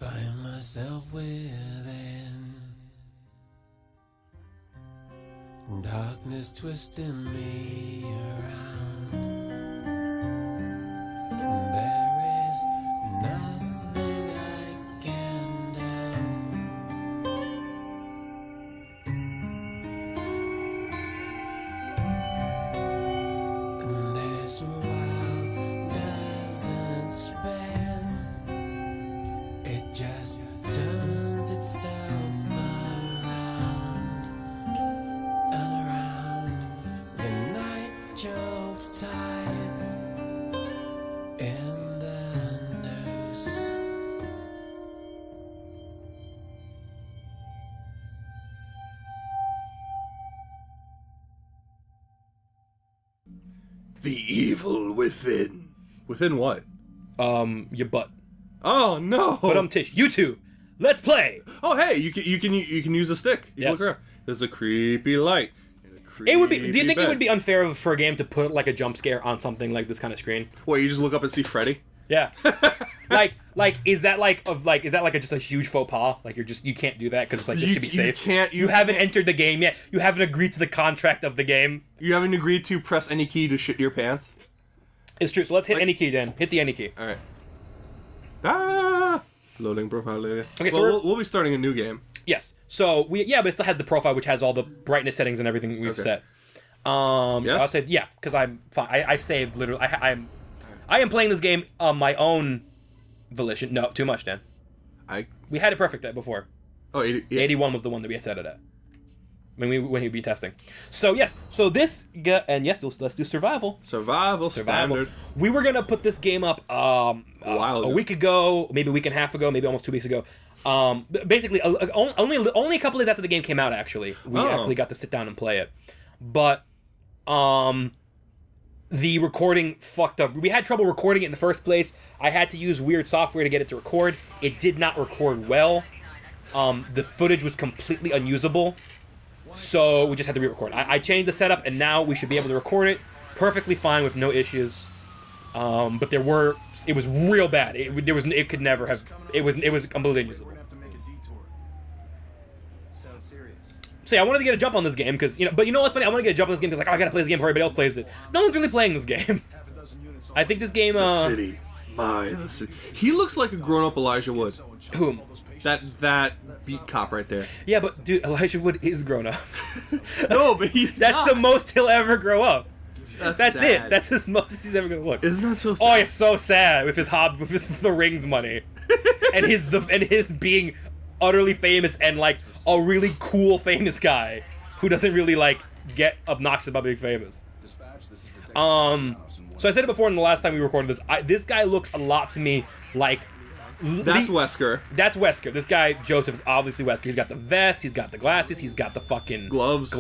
Find myself within darkness twisting me around. There is nothing I can do. And this world doesn't spin. It just turns itself around and around. The night choked tight in the noose. The evil within. Within what? Your butt. Oh no! But Tish, you two, let's play. Oh hey, you can use a stick. You can Yes. look around. There's a creepy light. And a It would be. Do you creepy think it bed. would be unfair for a game to put like a jump scare on something like this kind of screen? What, you just look up and see Freddy? Yeah. Is that just a huge faux pas? Like you can't do that because it's like this should be safe. You haven't entered the game yet. You haven't agreed to the contract of the game. You haven't agreed to press any key to shit your pants? It's true. So let's hit any key then. Hit the any key. Alright. Ah! Loading profile later. Okay, well, so we'll be starting a new game. Yes. So but it still has the profile which has all the brightness settings and everything we've set. Yes? I'll say yeah, because I'm fine. I saved literally. I am playing this game on my own volition. No, too much, Dan. We had it perfect before. Oh, 80, yeah. 81 was the one that we had set it at. When we'd be testing. So yes, and yes, let's do survival. Survival standard. We were gonna put this game up while a ago. week ago, maybe a week and a half ago, maybe almost 2 weeks ago. Basically, only a couple days after the game came out. Actually, we actually got to sit down and play it, but the recording fucked up. We had trouble recording it in the first place. I had to use weird software to get it to record. It did not record well. The footage was completely unusable. So we just had to re-record. I changed the setup, and now we should be able to record it perfectly fine with no issues. But it was real bad. It could never have. It was completely unusable. So yeah, I wanted to get a jump on this game because but you know what's funny? I want to get a jump on this game because I gotta play this game before everybody else plays it. No one's really playing this game. I think this game. The city. The city. He looks like a grown-up Elijah Wood. Whom? That beat cop right there. Yeah, but dude, Elijah Wood is grown up. No, but he's That's not. the most he'll ever grow up. That's sad. it. That's as most as he's ever gonna look. Isn't that so sad? Oh, it's so sad with his the rings money, and his being utterly famous and like a really cool famous guy who doesn't really like get obnoxious about being famous. So I said it before in the last time we recorded this. This guy looks a lot to me like. That's Wesker. That's Wesker. This guy, Joseph, is obviously Wesker. He's got the vest, he's got the glasses, he's got the fucking gloves.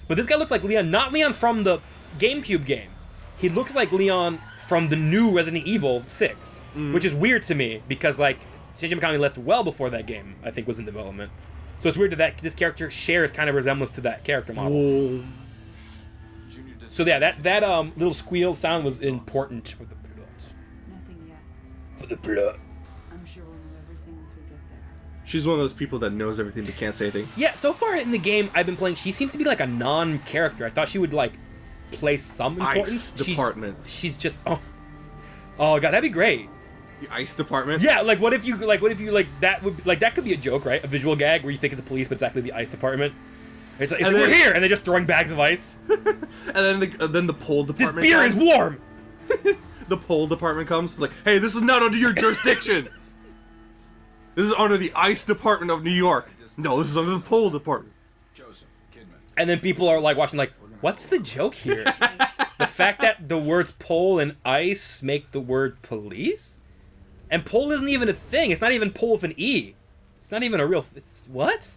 But this guy looks like Leon, not Leon from the GameCube game. He looks like Leon from the new Resident Evil 6, which is weird to me because like Shinji Mikami left well before that game, I think, was in development. So it's weird that this character shares kind of resemblance to that character model. Whoa. So yeah, that little squeal sound was important for the plot. Nothing yet. For the plot. I'm sure we'll know everything once we get there. She's one of those people that knows everything but can't say anything. Yeah, so far in the game I've been playing, she seems to be like a non-character. I thought she would like play some importance. Ice department. She's just oh god, that'd be great. The ice department. Yeah, what if you that could be a joke, right? A visual gag where you think it's the police, but it's actually the ice department. It's like we're here, and they're just throwing bags of ice. And then the pole This department. beer comes. is warm. The pole department comes. It's like, hey, this is not under your jurisdiction. This is under the ice department of New York. No, this is under the pole department. And then people are like watching, like, what's the joke here? The fact that the words pole and ice make the word police, and pole isn't even a thing. It's not even pole with an E. It's not even a real. It's what?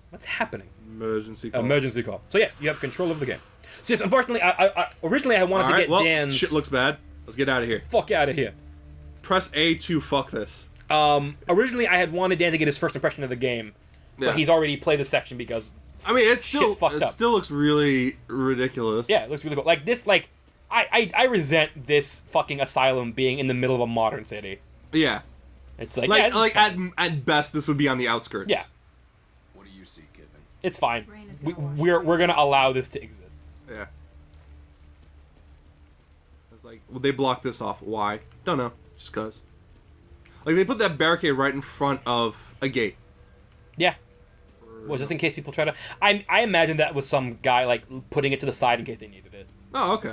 What's happening? Emergency call. Emergency call. So yes, you have control of the game. So yes, unfortunately, I originally I wanted to get Dan's. Shit looks bad. Let's get out of here. Fuck out of here. Press A to fuck this. Originally I had wanted Dan to get his first impression of the game, Yeah. but he's already played this section because. I mean, it's still shit fucked up. still looks really ridiculous. Yeah, it looks really cool. Like this, like I resent this fucking asylum being in the middle of a modern city. Yeah. It's like, Like, yeah, this is like fine. at best, this would be on the outskirts. Yeah. What do you see, Kidman? It's fine. Rain is We, gonna wash we're gonna allow this to exist. Yeah. It's like, well, they blocked this off. Why? Don't know. Just cause. Like, they put that barricade right in front of a gate. Yeah. Well, just in case people try to. I imagine that was some guy like putting it to the side in case they needed it. Oh, okay.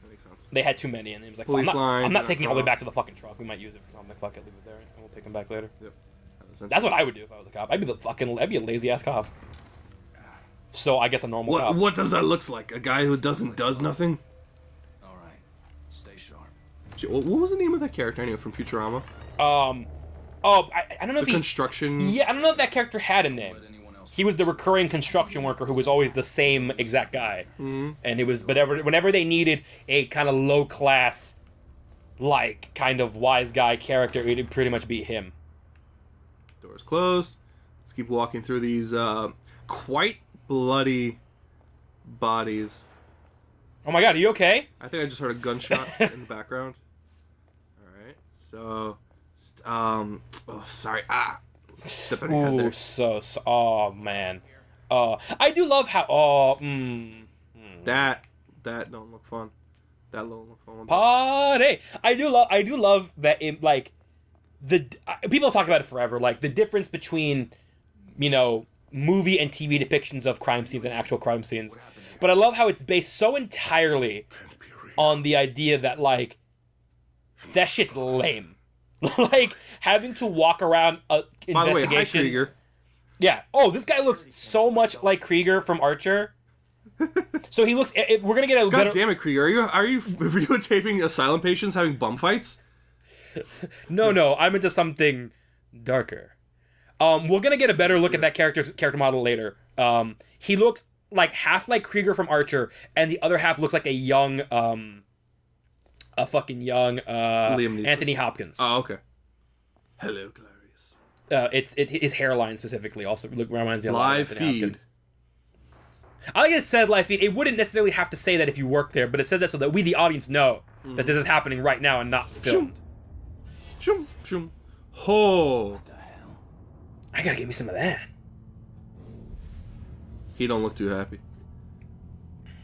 That makes sense. They had too many, and it was like, Police I'm not, line, I'm not and taking it all the way across. back to the fucking truck. We might use it for something. Fuck it, leave it there, and we'll pick them back later. Yep. That's what I would do if I was a cop. I'd be a lazy ass cop. So I guess a normal cop. What does that look like? A guy who does nothing? All right, stay sharp. What was the name of that character anyway from Futurama? I don't know The if he. construction. Yeah, I don't know if that character had a name. Let anyone else. He was the recurring construction worker who was always the same exact guy. Mm-hmm. And it was whenever they needed a kind of low class, like kind of wise guy character, it'd pretty much be him. Doors closed. Let's keep walking through these quite bloody bodies. Oh my god, are you okay? I think I just heard a gunshot in the background. All right. So, oh, sorry. Step on your head Ooh, there. so oh man. I do love how That don't look fun. That don't look fun. party. I do love that in like people have talked about it forever, like the difference between, movie and TV depictions of crime scenes and actual crime scenes. But I love how it's based so entirely on the idea that like that shit's lame. Like having to walk around a By the way, hi investigation. Krieger. Yeah. Oh, this guy looks so much like Krieger from Archer. So he looks. If we're gonna get a God better. damn it, Krieger! Are you videotaping asylum patients having bum fights? No, I'm into something darker. We're gonna get a better look at that character model later. He looks like half like Krieger from Archer, and the other half looks like a young, Liam Neeson. Anthony Hopkins. Oh, okay. Hello, Clarice. It's his hairline specifically also reminds me a lot of Live Anthony feed. Hopkins. I like it said live feed. It wouldn't necessarily have to say that if you work there, but it says that so that we, the audience, know that this is happening right now and not filmed. Shoom, shoom. Ho! The hell? I gotta get me some of that. He don't look too happy.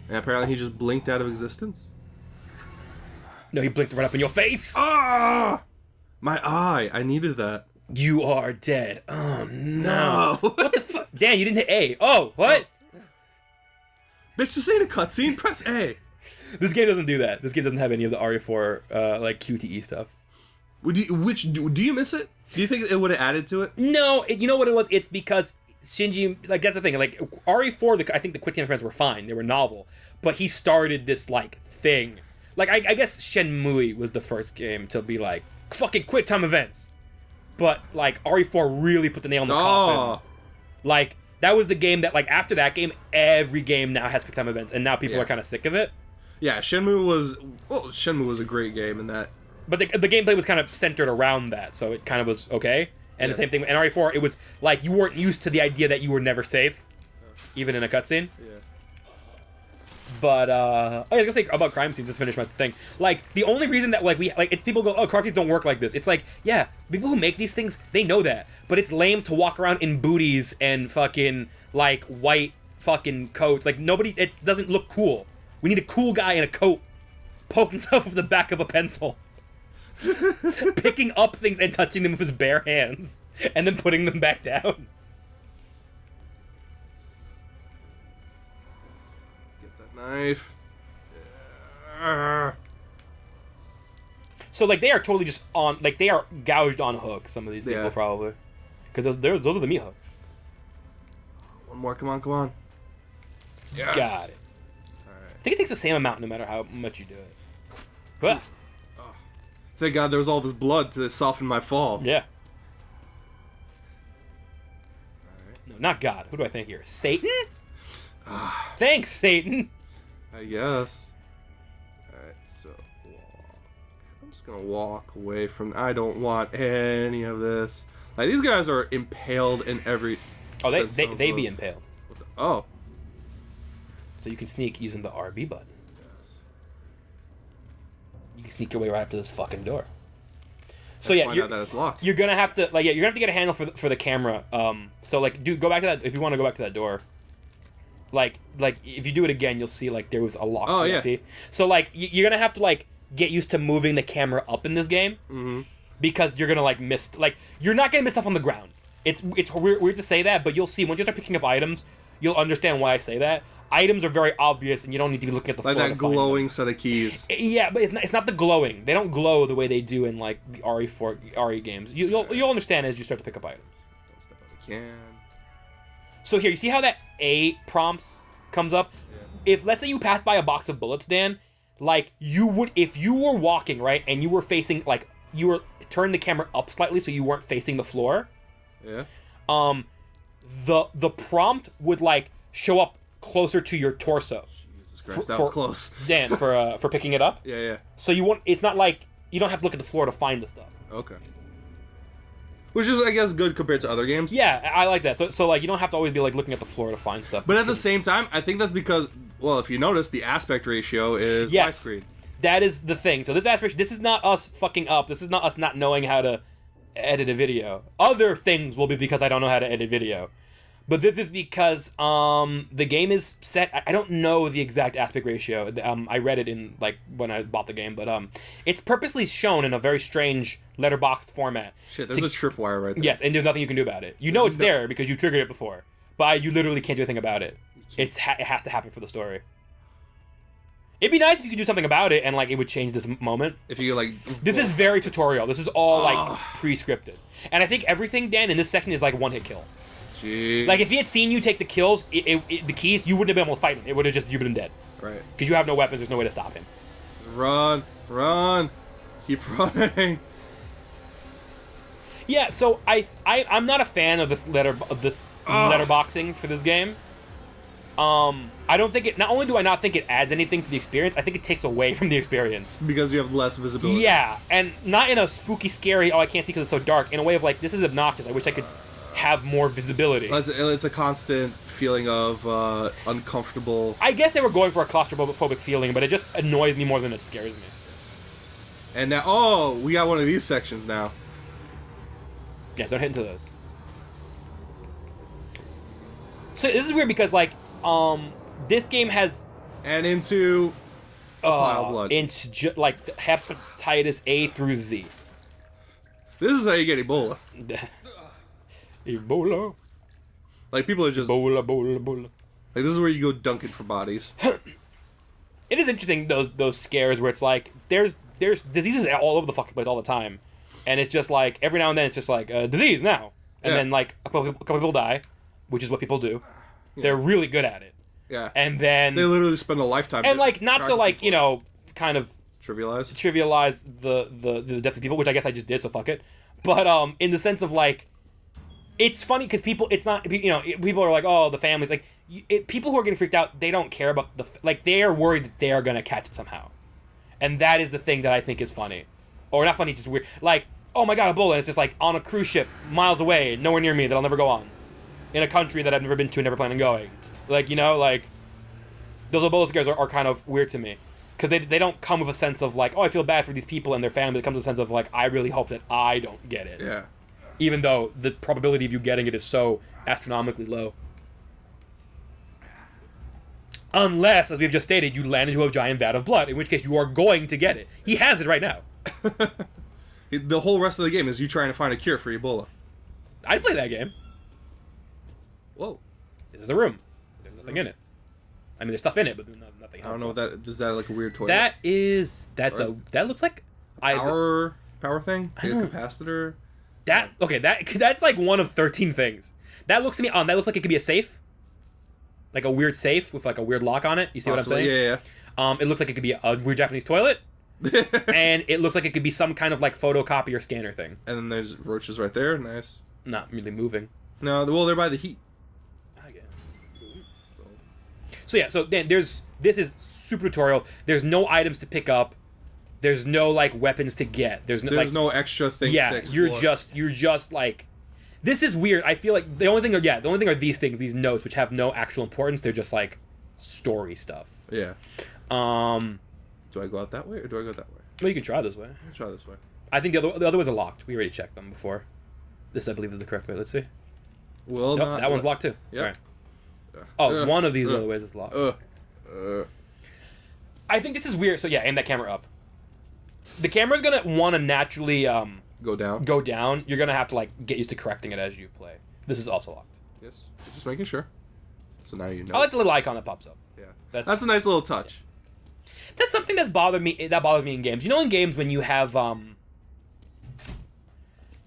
And apparently he just blinked out of existence. No, he blinked right up in your face. Ah! My eye. I needed that. You are dead. Oh no. No. What the fuck? Dan, you didn't hit A. Oh, what? Bitch, this ain't a cutscene. Press A. This game doesn't do that. This game doesn't have any of the RE4 like QTE stuff. Do you miss it? Do you think it would have added to it? No, you know what it was? It's because Shinji, like that's the thing. Like RE4, I think the quick time events were fine. They were novel, but he started this like thing. Like I guess Shenmue was the first game to be like fucking quick time events, but like RE4 really put the nail in the coffin. Like that was the game that like after that game, every game now has quick time events, and now people Yeah. are kind of sick of it. Yeah, Shenmue was a great game in that. But the gameplay was kind of centered around that, so it kind of was okay. And Yeah. the same thing with RE4, it was like you weren't used to the idea that you were never safe, even in a cutscene. Yeah. But I was gonna say about crime scenes. Just finish my thing. Like the only reason that it's people go, oh, crime scenes don't work like this. It's like, yeah, people who make these things, they know that. But it's lame to walk around in booties and fucking like white fucking coats. Like nobody, it doesn't look cool. We need a cool guy in a coat poking stuff with the back of a pencil. Picking up things and touching them with his bare hands, and then putting them back down. Get that knife. So like they are totally just on, like they are gouged on hooks. Some of these people Yeah. probably, because those are the meat hooks. One more. Come on. Yes. Got it. I think it takes the same amount no matter how much you do it. But Thank God there was all this blood to soften my fall. yeah. No, not God. Who do I think here? Satan? Thanks, Satan. I guess. Alright, so walk. I'm just gonna walk away from. I don't want any of this. Like these guys are impaled in every. Oh, sense they of be the- impaled. what the- oh. So you can sneak using the RB button. Yes. You can sneak your way right up to this fucking door. So yeah, Find out that it's locked. you're gonna have to you're gonna have to get a handle for the camera. So like, dude, go back to that if you want to go back to that door. Like if you do it again, you'll see like there was a lock. Oh, to it, yeah. See, so like you're gonna have to like get used to moving the camera up in this game, because you're gonna like miss you're not gonna miss stuff on the ground. It's weird to say that, but you'll see once you start picking up items, you'll understand why I say that. Items are very obvious, and you don't need to be looking at the floor. Like that to find them. glowing set of keys. Yeah, but it's not the glowing. They don't glow the way they do in like the RE games. You'll understand as you start to pick up items. Don't step on the can. So here, you see how that A prompts comes up? Yeah. If let's say you pass by a box of bullets, Dan, like you would if you were walking, right, and you were facing like you were turning the camera up slightly so you weren't facing the floor. Yeah. The prompt would like show up closer to your torso. Jesus Christ, that was close. Dan, for picking it up. Yeah, yeah. So you want it's not like you don't have to look at the floor to find the stuff. Okay. Which is, I guess, good compared to other games. Yeah, I like that. So like you don't have to always be like looking at the floor to find stuff. But at the same time, I think that's because, well, if you notice, the aspect ratio is widescreen. That is the thing. So this aspect, this is not us fucking up. This is not us not knowing how to edit a video. Other things will be because I don't know how to edit video. But this is because the game is set. I don't know the exact aspect ratio. I read it in like when I bought the game, but it's purposely shown in a very strange letterboxed format. Shit, there's a tripwire right there. Yes, and there's nothing you can do about it. You know it's there because you triggered it before, but you literally can't do anything about it. It has to happen for the story. It'd be nice if you could do something about it and like it would change this moment. If you like, This is very tutorial. This is all like pre-scripted, and I think everything, Dan, in this section is like one hit kill. Jeez. Like if he had seen you take the kills, the keys, you wouldn't have been able to fight him. It would have just you've been dead Right. because you have no weapons. There's no way to stop him. Run, run, keep running. Yeah, so I'm not a fan of this letterboxing for this game. I don't think it. Not only do I not think it adds anything to the experience, I think it takes away from the experience. Because you have less visibility. Yeah, and not in a spooky, scary. Oh, I can't see because it's so dark. In a way of like, this is obnoxious. I wish I could have more visibility. It's a constant feeling of uncomfortable. I guess they were going for a claustrophobic feeling, but it just annoys me more than it scares me. And now, we got one of these sections now. Yeah, so don't hit into those. So this is weird because like, this game has And into a pile of blood. into like the hepatitis A through Z. This is how you get Ebola. Ebola, Like, people are just... Ebola. Like, this is where you go dunking for bodies. It is interesting those scares where it's like there's diseases all over the fucking place all the time, and it's just like every now and then it's just like disease now, and Yeah. then like a couple people die, which is what people do. They're really good at it, Yeah. and then They literally spend a lifetime... and like not to practicing like for it. kind of Trivialize? trivialize the death of people, which I guess I just did, so fuck it. But in the sense of like, it's funny because people, it's not people are like, oh, the families like people who are getting freaked out, they don't care about like they are worried that they are gonna catch it somehow, and that is the thing that I think is funny, or not funny, just weird. Like, oh my god, Ebola! And it's just like on a cruise ship, miles away, nowhere near me that I'll never go on, in a country that I've never been to, never plan on going. Like like those Ebola scares are kind of weird to me. Because they don't come with a sense of like, oh, I feel bad for these people and their family. It comes with a sense of like, I really hope that I don't get it. Yeah. Even though the probability of you getting it is so astronomically low. Unless, as we've just stated, you land into a giant vat of blood, in which case you are going to get it. He has it right now. The whole rest of the game is you trying to find a cure for Ebola. I'd play that game. Whoa. This is a room. There's nothing in it. I mean, there's stuff in it, but nothing else. I don't know what that... Is that like a weird toilet? That looks like... Power thing? I A don't- capacitor? That's like one of 13 things. That looks to me that looks like it could be a safe. Like a weird safe with like a weird lock on it. You see what I'm Possibly, saying? Yeah. It looks like it could be a weird Japanese toilet. And it looks like it could be some kind of like photocopier scanner thing. And then there's roaches right there. Nice. Not really moving. No, well, they're by the heat. I get it. So yeah, so then this is super tutorial. There's no items to pick up. There's no like weapons to get. There's no extra things to yeah, explore. you're just like, this is weird. I feel like the only thing are these things, these notes, which have no actual importance. They're just like story stuff. Yeah. Um, Do I go out that way or do I go that way? well, you can try this way. I'll try this way. I think the other ones are locked. We already checked them before. This, I believe, is the correct way. Let's see. Well, Nope, that one's locked too. Yep. Alright. Oh, one of these other ways is locked. I think this is weird. So yeah, aim that camera up. The camera's gonna want to naturally Go down. go down. You're gonna have to like get used to correcting it as you play. This is also locked. Yes. Just making sure. So now you know. I like the little icon that pops up. Yeah. That's a nice little touch. That's something that's bothered me. That bothers me in games. You know, in games when you have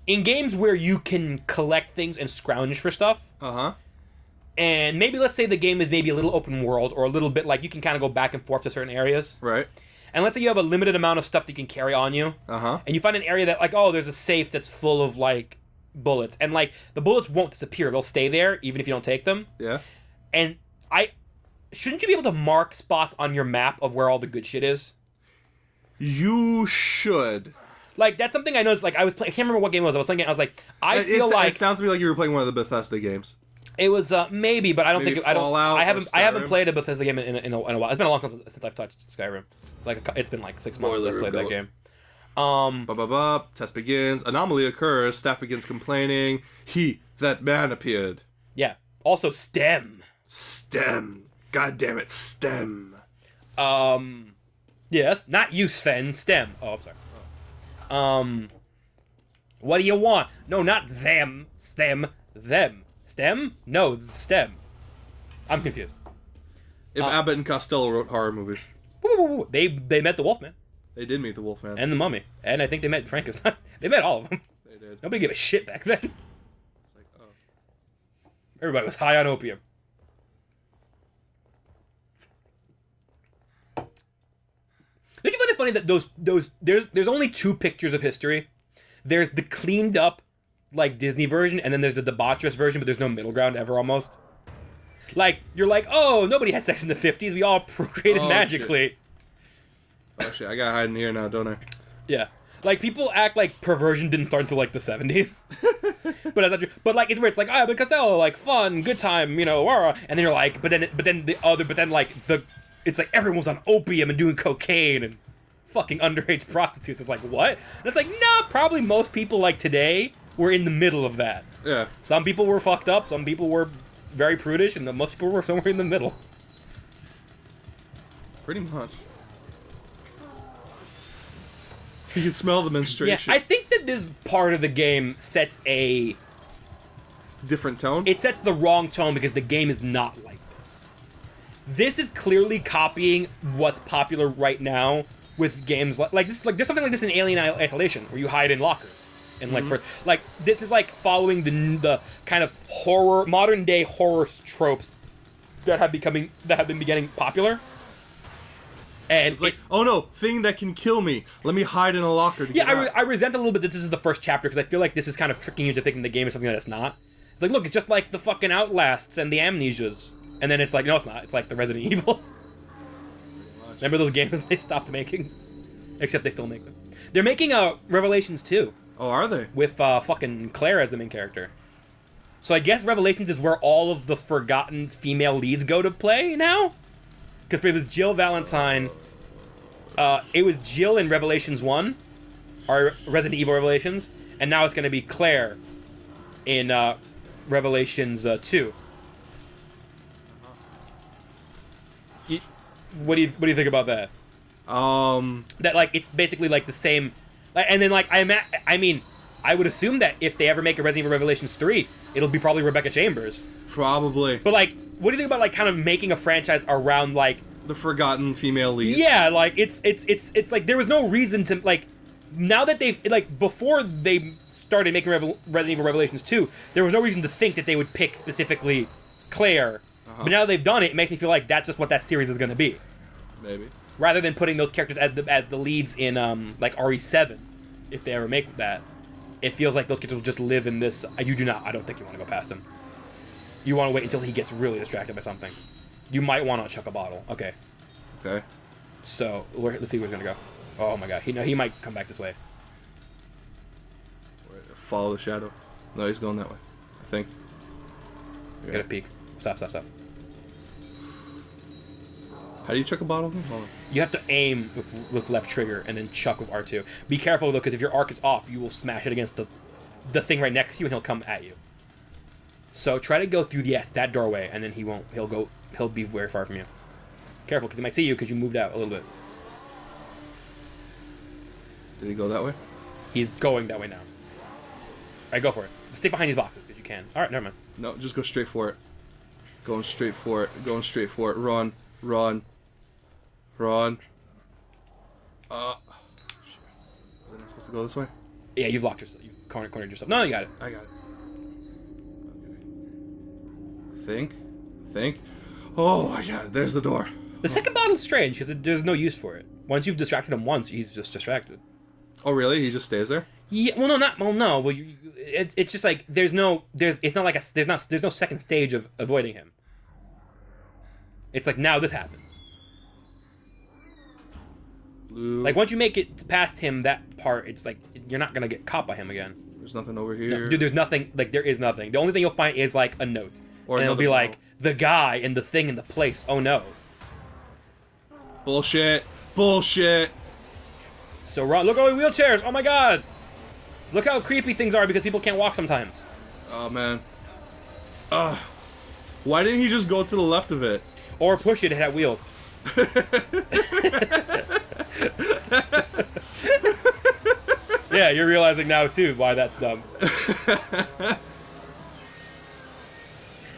in games where you can collect things and scrounge for stuff, and maybe let's say the game is maybe a little open world or a little bit like you can kind of go back and forth to certain areas. Right. And let's say you have a limited amount of stuff that you can carry on you, and you find an area that like, oh, there's a safe that's full of like bullets, and like the bullets won't disappear; they'll stay there even if you don't take them. Yeah. And shouldn't you be able to mark spots on your map of where all the good shit is? You should. Like, that's something I noticed. Like, I can't remember what game it was. I was playing it. I was like, I feel like it sounds to me like you were playing one of the Bethesda games. it was maybe, but I don't think I don't. Fallout I or haven't Skyrim? played a Bethesda game in a while. It's been a long time since I've touched Skyrim. Like, it's been like 6 months since I've played that game. Test begins. Anomaly occurs. Staff begins complaining. He, that man, appeared. Yeah. Also, STEM. STEM. God damn it, STEM. Yes, not you, Sven. STEM. Oh, I'm sorry. What do you want? No, not them. STEM. Them. STEM? No, STEM. I'm confused. If Abbott and Costello wrote horror movies. They met the Wolfman. They did meet the Wolfman. And the Mummy. And I think they met Frankenstein. They met all of them. They did. Nobody gave a shit back then. Like, oh. Everybody was high on opium. Don't you find it funny that there's only two pictures of history? There's the cleaned up, like, Disney version, and then there's the debaucherous version, but there's no middle ground ever, almost. Like, you're like, oh, nobody had sex in the 50s, we all procreated magically. Oh shit, I gotta hide in here now, don't I? Yeah. Like, people act like perversion didn't start until, like, the 70s. But that's not true. But, like, it's where it's like, but Costello, like, fun, good time, you know, and then you're like, but then, like, it's like everyone was on opium and doing cocaine and fucking underage prostitutes. It's like, what? And it's like, nah, probably most people, like, today were in the middle of that. Yeah. Some people were fucked up, some people were very prudish, and most people were somewhere in the middle. Pretty much. You can smell the menstruation. Yeah, I think that this part of the game sets a... different tone? It sets the wrong tone because the game is not like this. This is clearly copying what's popular right now with games like this. Like, there's something like this in Alien Isolation where you hide in lockers, and like this is like following the kind of horror, modern day horror tropes that have been getting popular. And it's like, oh no, thing that can kill me. Let me hide in a locker to get out. I resent a little bit that this is the first chapter because I feel like this is kind of tricking you into thinking the game is something that it's not. It's like, look, it's just like the fucking Outlasts and the Amnesias. And then it's like, no, it's not. It's like the Resident Evils. Remember those games that they stopped making? Except they still make them. They're making Revelations 2. Oh, are they? With fucking Claire as the main character. So I guess Revelations is where all of the forgotten female leads go to play now? Because it was Jill Valentine. It was Jill in Revelations 1, or Resident Evil Revelations, and now it's going to be Claire in Revelations 2. What do you think about that? That like it's basically like the same, and then like I mean, I would assume that if they ever make a Resident Evil Revelations 3, it'll be probably Rebecca Chambers. Probably. But like, what do you think about like kind of making a franchise around like the forgotten female lead? Yeah, like it's like there was no reason to like now that they've like before they started making Resident Evil Revelations 2, there was no reason to think that they would pick specifically Claire. But now they've done it, it makes me feel like that's just what that series is going to be. Maybe. Rather than putting those characters as the leads in like RE7, if they ever make that, it feels like those kids will just live in this. I don't think you want to go past him. You want to wait until he gets really distracted by something. You might want to chuck a bottle. Okay. Okay. So let's see where he's gonna go. Oh my god, he might come back this way. Follow the shadow. No, he's going that way. I think. Get a peek. Stop. How do you chuck a bottle? Hold on. You have to aim with left trigger and then chuck with R2. Be careful though, because if your arc is off, you will smash it against the thing right next to you, and he'll come at you. So try to go through that doorway, and then he won't. He'll be very far from you. Careful, because he might see you because you moved out a little bit. Did he go that way? He's going that way now. All right, go for it. Stay behind these boxes because you can. All right, never mind. No, just go straight for it. Going straight for it. Going straight for it. Run. Run. Run. Shit. Was I not supposed to go this way? Yeah, you've locked yourself. You've cornered yourself. No, you got it. I got it. Okay. Think. Oh, I got it. There's the door. The second bottle's strange because there's no use for it. Once you've distracted him once, he's just distracted. Oh, really? He just stays there? Yeah. Well, no. Well, it's just like it's not like there's no second stage of avoiding him. It's like now this happens. Blue. Like once you make it past him, that part, it's like you're not gonna get caught by him again. There's nothing over here. No, dude, there's nothing. Like there is nothing. The only thing you'll find is like a note, Or and it'll another be like bottle. the guy and the thing and the place. Oh no. Bullshit. Bullshit. So Ron, look at all the wheelchairs. Oh my god. Look how creepy things are because people can't walk sometimes. Oh, man. Why didn't he just go to the left of it? Or push it at wheels. Yeah, you're realizing now too why that's dumb.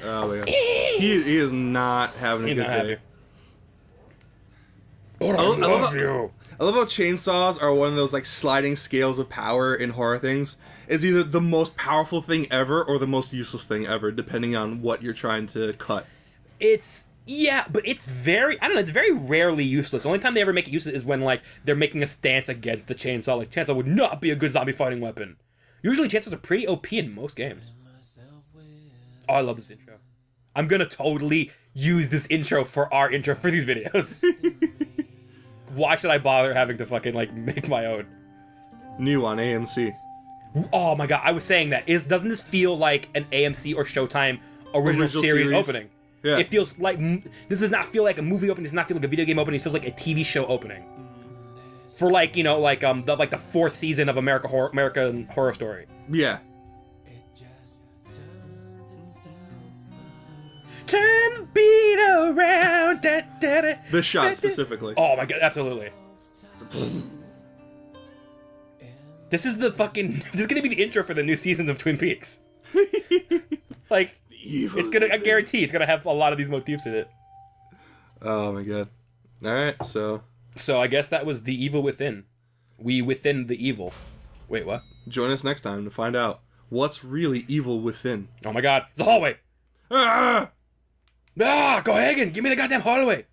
Oh, my God. He is not having a He's good not day. happy. But I love love how- you. I love how chainsaws are one of those like sliding scales of power in horror things. It's either the most powerful thing ever or the most useless thing ever, depending on what you're trying to cut. But it's very, I don't know, it's very rarely useless. The only time they ever make it useless is when, like, they're making a stance against the chainsaw. Like, chainsaw would not be a good zombie fighting weapon. Usually chainsaws are pretty OP in most games. Oh, I love this intro. I'm gonna totally use this intro for our intro for these videos. Why should I bother having to fucking, like, make my own? New on AMC. Oh my god, I was saying that. Doesn't this feel like an AMC or Showtime original series opening? Yeah. It feels like this does not feel like a movie opening. Does not feel like a video game opening. It feels like a TV show opening. For like the fourth season of American Horror Story. Yeah. Turn the beat around. Da, da, da, This shot da, da. specifically. Oh my god, absolutely. This is the fucking. This is gonna be the intro for the new seasons of Twin Peaks. Like. It's gonna. I guarantee it's gonna have a lot of these motifs in it. Oh my god. Alright, so I guess that was the evil within. We within the evil. Wait, what? join us next time to find out what's really evil within. Oh my god, it's a hallway! Ah! Ah, go Hagen, give me the goddamn hallway!